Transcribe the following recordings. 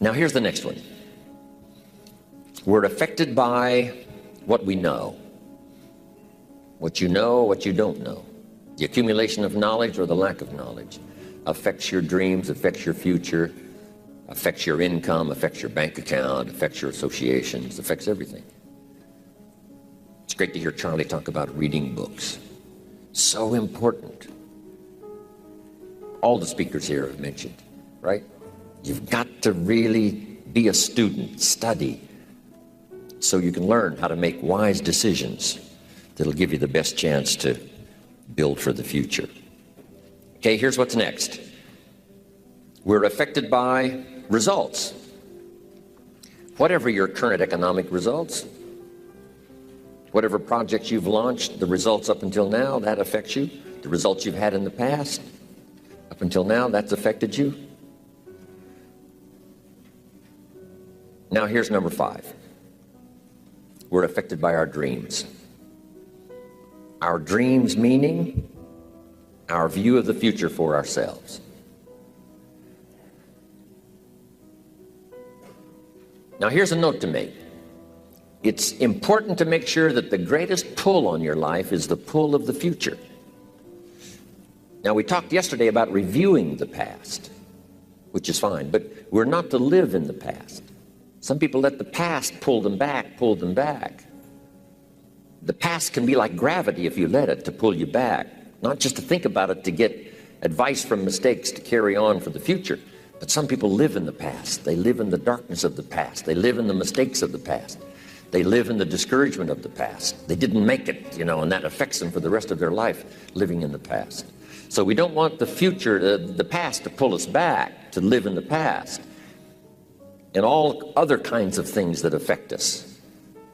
Now here's the next one. We're affected by what we know. What you know, what you don't know. The accumulation of knowledge or the lack of knowledge affects your dreams, affects your future, affects your income, affects your bank account, affects your associations, affects everything. It's great to hear Charlie talk about reading books. So important. All the speakers here have mentioned, right? You've got to really be a student, study, so you can learn how to make wise decisions that'll give you the best chance to build for the future. Okay, here's what's next. We're affected by results. Whatever your current economic results, whatever projects you've launched, the results up until now, that affects you. The results you've had in the past, up until now, that's affected you. Now here's number 5. We're affected by our dreams. Our dreams meaning our view of the future for ourselves. Now here's a note to make. It's important to make sure that the greatest pull on your life is the pull of the future. Now we talked yesterday about reviewing the past, which is fine, but we're not to live in the past. Some people let the past pull them back. The past can be like gravity if you let it to pull you back, not just to think about it to get advice from mistakes to carry on for the future. But some people live in the past. They live in the darkness of the past. They live in the mistakes of the past. They live in the discouragement of the past. They didn't make it, and that affects them for the rest of their life, living in the past. So we don't want the future, the past, to pull us back, to live in the past, and all other kinds of things that affect us.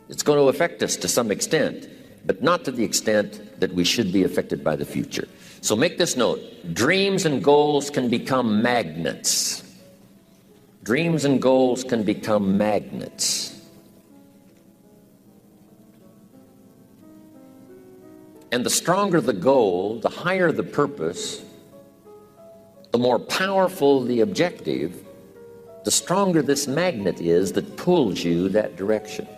It's going to affect us to some extent, but not to the extent that we should be affected by the future. So make this note. Dreams and goals can become magnets. Dreams and goals can become magnets. And the stronger the goal, the higher the purpose, the more powerful the objective, the stronger this magnet is that pulls you that direction.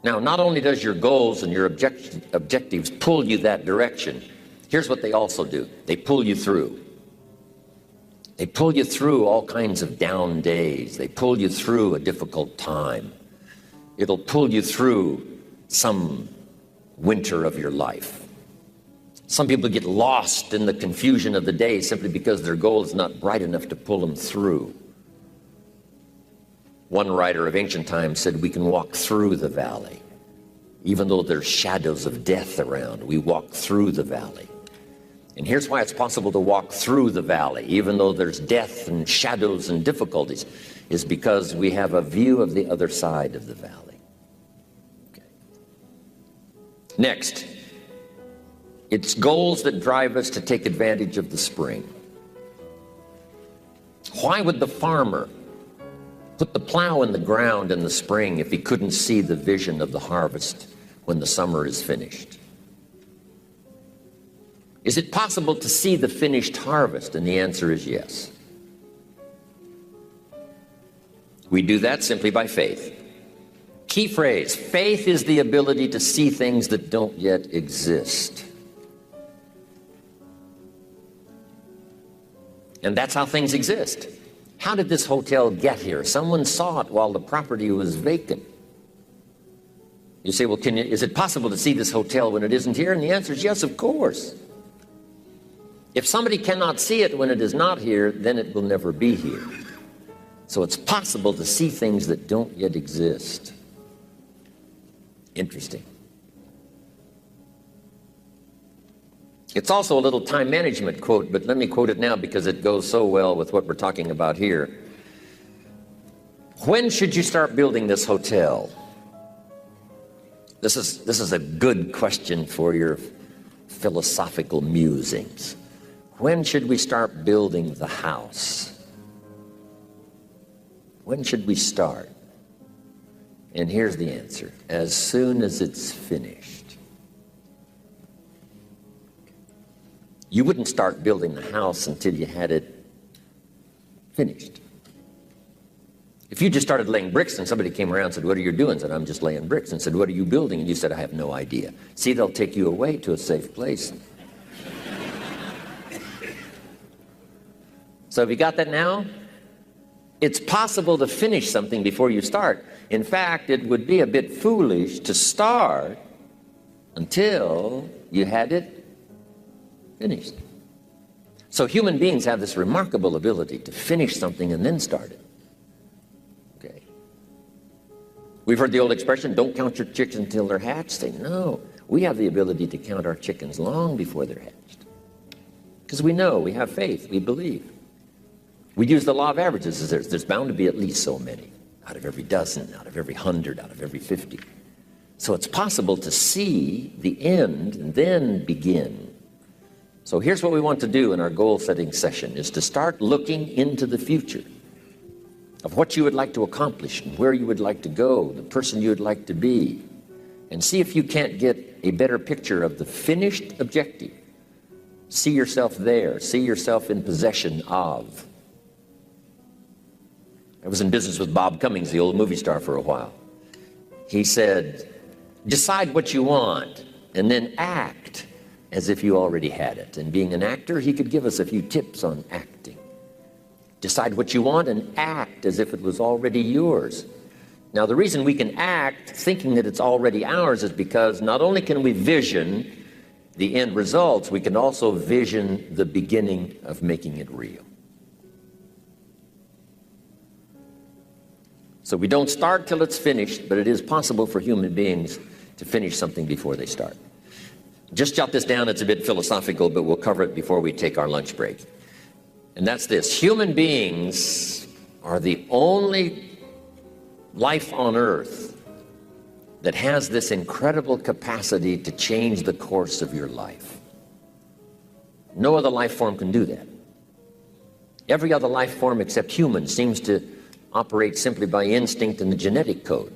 Now, not only does your goals and your objectives pull you that direction, here's what they also do. They pull you through. They pull you through all kinds of down days. They pull you through a difficult time. It'll pull you through some winter of your life. Some people get lost in the confusion of the day simply because their goal is not bright enough to pull them through. One writer of ancient times said, we can walk through the valley. Even though there's shadows of death around, we walk through the valley. And here's why it's possible to walk through the valley, even though there's death and shadows and difficulties, is because we have a view of the other side of the valley. Next, it's goals that drive us to take advantage of the spring. Why would the farmer put the plow in the ground in the spring if he couldn't see the vision of the harvest when the summer is finished? Is it possible to see the finished harvest? And the answer is yes. We do that simply by faith. Key phrase, faith is the ability to see things that don't yet exist. And that's how things exist. How did this hotel get here? Someone saw it while the property was vacant. You say, well, is it possible to see this hotel when it isn't here? And the answer is yes, of course. If somebody cannot see it when it is not here, then it will never be here. So it's possible to see things that don't yet exist. Interesting. It's also a little time management quote, but let me quote it now because it goes so well with what we're talking about here. When should you start building this hotel? This is a good question for your philosophical musings. When should we start building the house? When should we start? And here's the answer. As soon as it's finished. You wouldn't start building the house until you had it Finished. If you just started laying bricks and somebody came around and said, what are you doing? I said, I'm just laying bricks. And said, what are you building? And you said, I have no idea. See, they'll take you away to a safe place. So have you got that now? It's possible to finish something before you start. In fact, it would be a bit foolish to start until you had it finished. So human beings have this remarkable ability to finish something and then start it. Okay. We've heard the old expression, don't count your chickens until they're hatched. Say, no, we have the ability to count our chickens long before they're hatched. Because we know, we have faith, we believe. We use the law of averages. There's bound to be at least so many, out of every dozen, out of every 100, out of every 50. So it's possible to see the end and then begin. So here's what we want to do in our goal-setting session, is to start looking into the future of what you would like to accomplish and where you would like to go, the person you would like to be, and see if you can't get a better picture of the finished objective. See yourself there. See yourself in possession of. I was in business with Bob Cummings, the old movie star, for a while. He said, decide what you want and then act as if you already had it. And being an actor, he could give us a few tips on acting. Decide what you want and act as if it was already yours. Now, the reason we can act thinking that it's already ours is because not only can we vision the end results, we can also vision the beginning of making it real. So we don't start till it's finished, but it is possible for human beings to finish something before they start. Just jot this down. It's a bit philosophical, but we'll cover it before we take our lunch break. And that's this. Human beings are the only life on earth that has this incredible capacity to change the course of your life. No other life form can do that. Every other life form except humans seems to operate simply by instinct and the genetic code.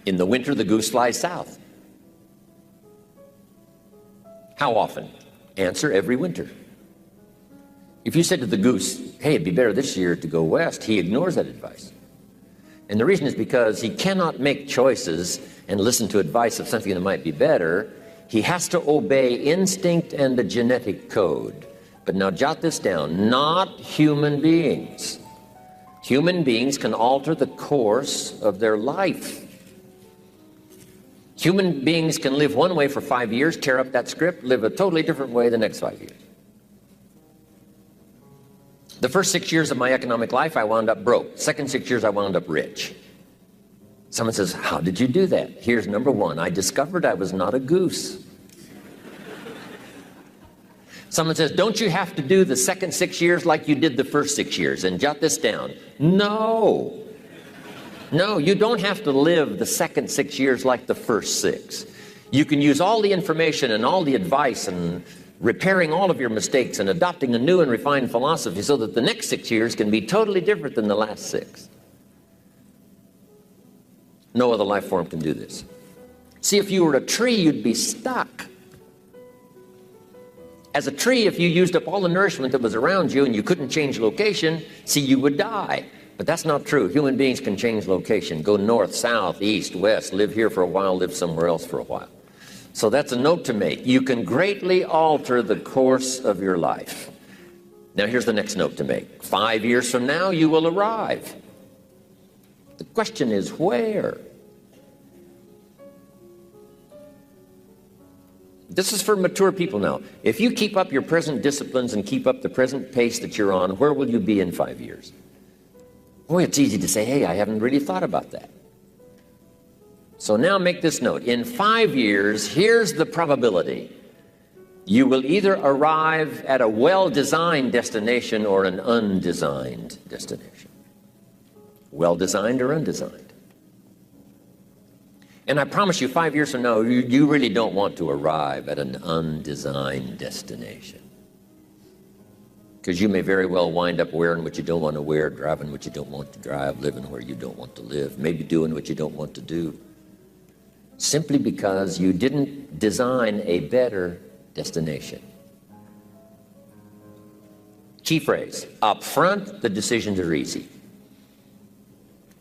In the winter, the goose flies south. How often? Answer, every winter. If you said to the goose, hey, it'd be better this year to go west, he ignores that advice. And the reason is because he cannot make choices and listen to advice of something that might be better. He has to obey instinct and the genetic code. But now jot this down, not human beings. Human beings can alter the course of their life. Human beings can live one way for 5 years, tear up that script, live a totally different way the next 5 years. The first 6 years of my economic life, I wound up broke. Second 6 years, I wound up rich. Someone says, how did you do that? Here's number one. I discovered I was not a goose. Someone says, don't you have to do the second 6 years like you did the first 6 years? And jot this down. No. No, you don't have to live the second 6 years like the first 6. You can use all the information and all the advice and repairing all of your mistakes and adopting a new and refined philosophy so that the next 6 years can be totally different than the last 6. No other life form can do this. See, if you were a tree, you'd be stuck. As a tree, if you used up all the nourishment that was around you and you couldn't change location, see, you would die. But that's not true. Human beings can change location, go north, south, east, west, live here for a while, live somewhere else for a while. So that's a note to make. You can greatly alter the course of your life. Now here's the next note to make. 5 years from now, you will arrive. The question is where? This is for mature people now. If you keep up your present disciplines and keep up the present pace that you're on, where will you be in 5 years? Boy, it's easy to say, hey, I haven't really thought about that. So now make this note. In 5 years, here's the probability. You will either arrive at a well-designed destination or an undesigned destination. Well-designed or undesigned. And I promise you, 5 years from now, you really don't want to arrive at an undesigned destination. Because you may very well wind up wearing what you don't want to wear, driving what you don't want to drive, living where you don't want to live, maybe doing what you don't want to do. Simply because you didn't design a better destination. Key phrase, up front, the decisions are easy.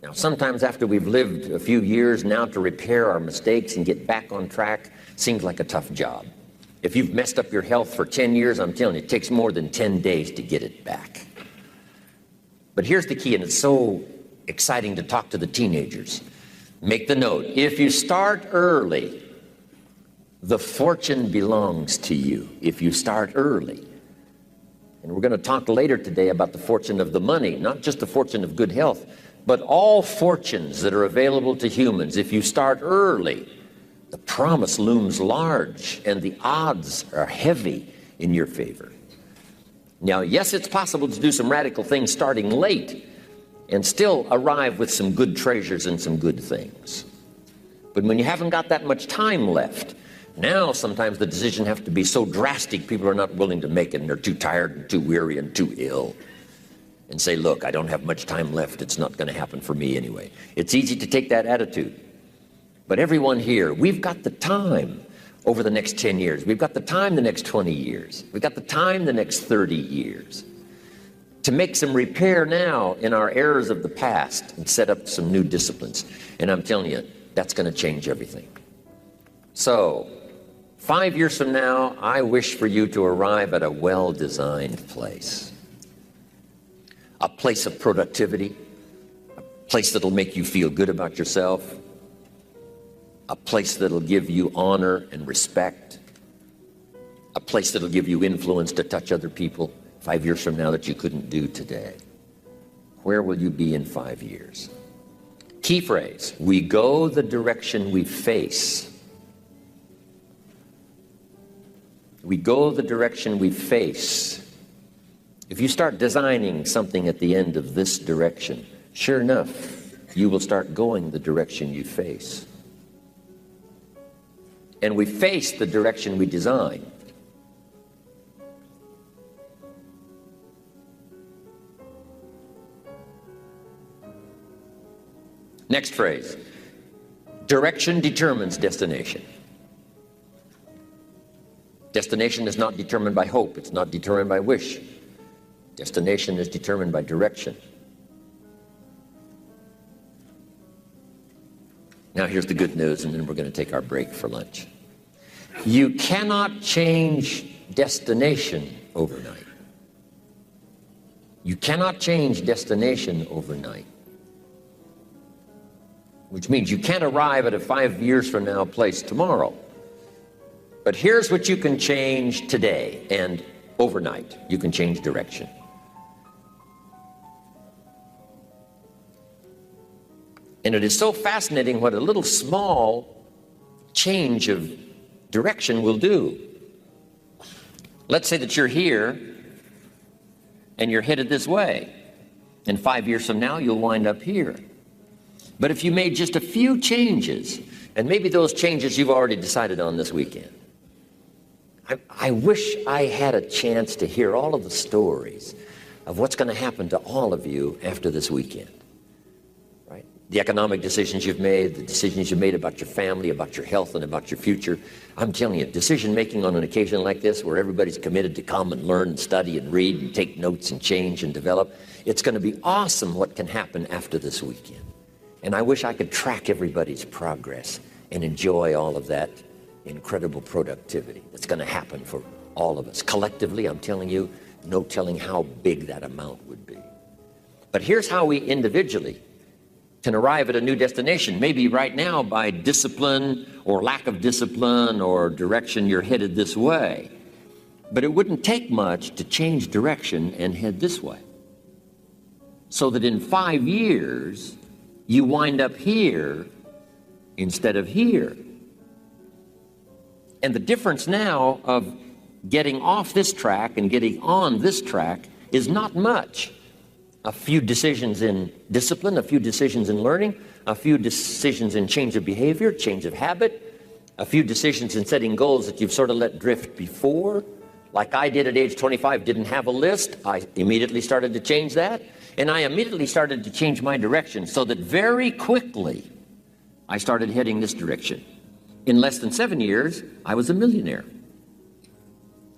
Now, sometimes after we've lived a few years now, to repair our mistakes and get back on track seems like a tough job. If you've messed up your health for 10 years, I'm telling you, it takes more than 10 days to get it back. But here's the key, and it's so exciting to talk to the teenagers. Make the note. If you start early, the fortune belongs to you. If you start early. And we're going to talk later today about the fortune of the money, not just the fortune of good health, but all fortunes that are available to humans. If you start early, the promise looms large and the odds are heavy in your favor. Now, yes, it's possible to do some radical things starting late and still arrive with some good treasures and some good things. But when you haven't got that much time left, now sometimes the decisions have to be so drastic people are not willing to make it, and they're too tired and too weary and too ill. And say, look, I don't have much time left. It's not going to happen for me anyway. It's easy to take that attitude. But everyone here, we've got the time over the next 10 years. We've got the time the next 20 years. We've got the time the next 30 years to make some repair now in our errors of the past and set up some new disciplines. And I'm telling you, that's going to change everything. So, 5 years from now, I wish for you to arrive at a well-designed place. A place of productivity, a place that'll make you feel good about yourself, a place that'll give you honor and respect, a place that'll give you influence to touch other people 5 years from now that you couldn't do today. Where will you be in 5 years? Key phrase, we go the direction we face. We go the direction we face. If you start designing something at the end of this direction, sure enough, you will start going the direction you face. And we face the direction we design. Next phrase, direction determines destination. Destination is not determined by hope. It's not determined by wish. Destination is determined by direction. Now here's the good news, and then we're going to take our break for lunch. You cannot change destination overnight. You cannot change destination overnight. Which means you can't arrive at a 5 years from now place tomorrow. But here's what you can change today and overnight. You can change direction. And it is so fascinating what a little small change of direction will do. Let's say that you're here and you're headed this way. And 5 years from now, you'll wind up here. But if you made just a few changes, and maybe those changes you've already decided on this weekend. I wish I had a chance to hear all of the stories of what's going to happen to all of you after this weekend. Right? The economic decisions you've made, the decisions you've made about your family, about your health, and about your future. I'm telling you, decision making on an occasion like this, where everybody's committed to come and learn and study and read and take notes and change and develop, it's going to be awesome what can happen after this weekend. And I wish I could track everybody's progress and enjoy all of that incredible productivity that's going to happen for all of us. Collectively, I'm telling you, no telling how big that amount would be. But here's how we individually can arrive at a new destination. Maybe right now by discipline or lack of discipline or direction, you're headed this way. But it wouldn't take much to change direction and head this way. So that in 5 years, you wind up here instead of here. And the difference now of getting off this track and getting on this track is not much. A few decisions in discipline, a few decisions in learning, a few decisions in change of behavior, change of habit, a few decisions in setting goals that you've sort of let drift before. Like I did at age 25, didn't have a list. I immediately started to change that. And I immediately started to change my direction so that very quickly I started heading this direction. In less than 7 years, I was a millionaire.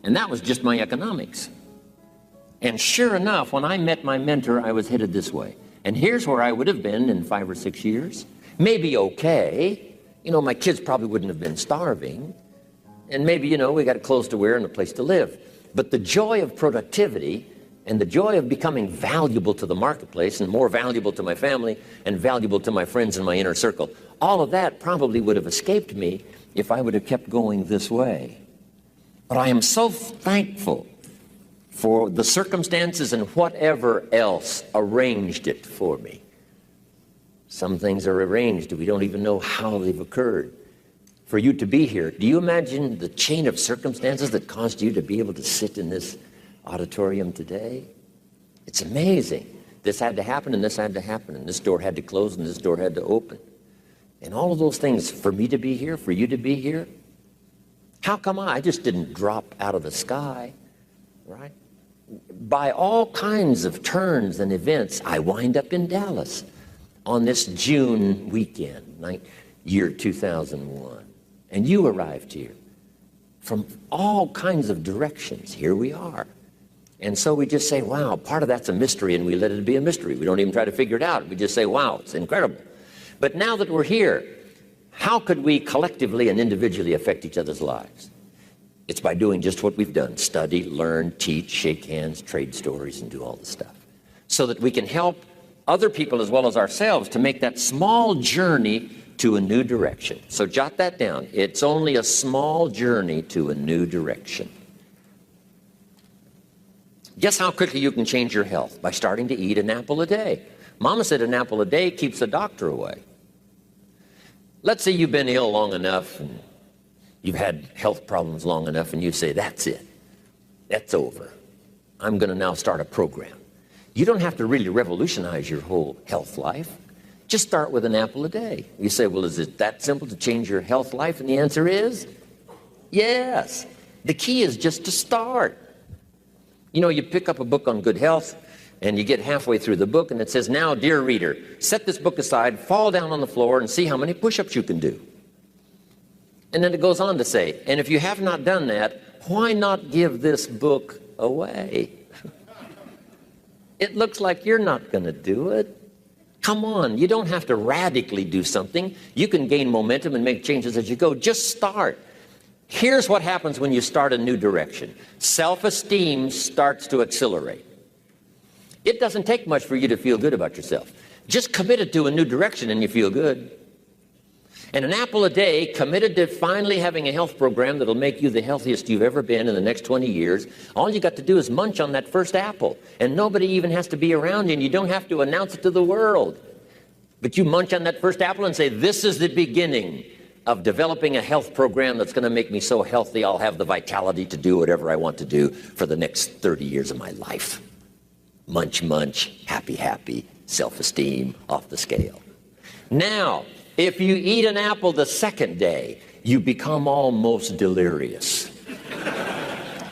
And that was just my economics. And sure enough, when I met my mentor, I was headed this way. And here's where I would have been in 5 or 6 years. Maybe okay. You know, my kids probably wouldn't have been starving. And maybe, you know, we got clothes to wear and a place to live. But the joy of productivity and the joy of becoming valuable to the marketplace and more valuable to my family and valuable to my friends in my inner circle, all of that probably would have escaped me if I would have kept going this way. But I am so thankful for the circumstances and whatever else arranged it for me. Some things are arranged, we don't even know how they've occurred. For you to be here, do you imagine the chain of circumstances that caused you to be able to sit in this auditorium today? It's amazing. This had to happen, and this had to happen, and this door had to close, and this door had to open. And all of those things, for me to be here, for you to be here, how come I just didn't drop out of the sky, right? By all kinds of turns and events, I wind up in Dallas on this June weekend, year 2001. And you arrived here from all kinds of directions. Here we are. And so we just say, wow, part of that's a mystery, and we let it be a mystery. We don't even try to figure it out. We just say, wow, it's incredible. But now that we're here, how could we collectively and individually affect each other's lives? It's by doing just what we've done: study, learn, teach, shake hands, trade stories, and do all the stuff, so that we can help other people as well as ourselves to make that small journey to a new direction. So jot that down. It's only a small journey to a new direction. Guess how quickly you can change your health? By starting to eat an apple a day. Mama said an apple a day keeps the doctor away. Let's say you've been ill long enough and you've had health problems long enough, and you say, that's it. That's over. I'm going to now start a program. You don't have to really revolutionize your whole health life. Just start with an apple a day. You say, well, is it that simple to change your health life? And the answer is yes. The key is just to start. You know, you pick up a book on good health, and you get halfway through the book, and it says, now, dear reader, set this book aside, fall down on the floor, and see how many push-ups you can do. And then it goes on to say, and if you have not done that, why not give this book away? It looks like you're not going to do it. Come on, you don't have to radically do something. You can gain momentum and make changes as you go. Just start. Here's what happens when you start a new direction. Self-esteem starts to accelerate. It doesn't take much for you to feel good about yourself. Just commit it to a new direction and you feel good. And an apple a day, committed to finally having a health program that'll make you the healthiest you've ever been in the next 20 years, all you got to do is munch on that first apple. And nobody even has to be around you, and you don't have to announce it to the world. But you munch on that first apple and say, this is the beginning of developing a health program that's going to make me so healthy I'll have the vitality to do whatever I want to do for the next 30 years of my life. Munch, munch, happy, happy, self-esteem off the scale. Now, if you eat an apple the second day, you become almost delirious,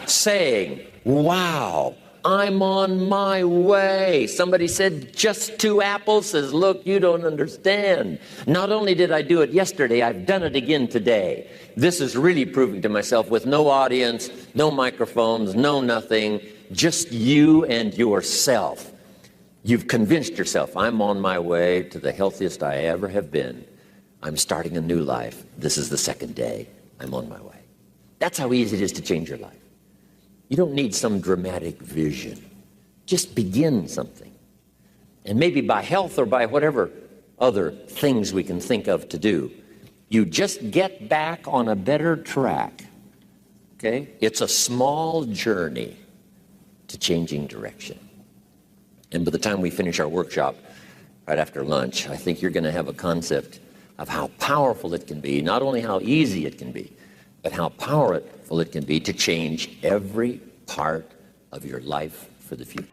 saying, wow, I'm on my way. Somebody said, just 2 apples. Says, look, you don't understand. Not only did I do it yesterday, I've done it again today. This is really proving to myself with no audience, no microphones, no nothing, just you and yourself. You've convinced yourself, I'm on my way to the healthiest I ever have been. I'm starting a new life. This is the second day. I'm on my way. That's how easy it is to change your life. You don't need some dramatic vision. Just begin something. And maybe by health or by whatever other things we can think of to do, you just get back on a better track. Okay? It's a small journey to changing direction. And by the time we finish our workshop right after lunch, I think you're going to have a concept of how powerful it can be, not only how easy it can be, but how powerful it can be to change every part of your life for the future.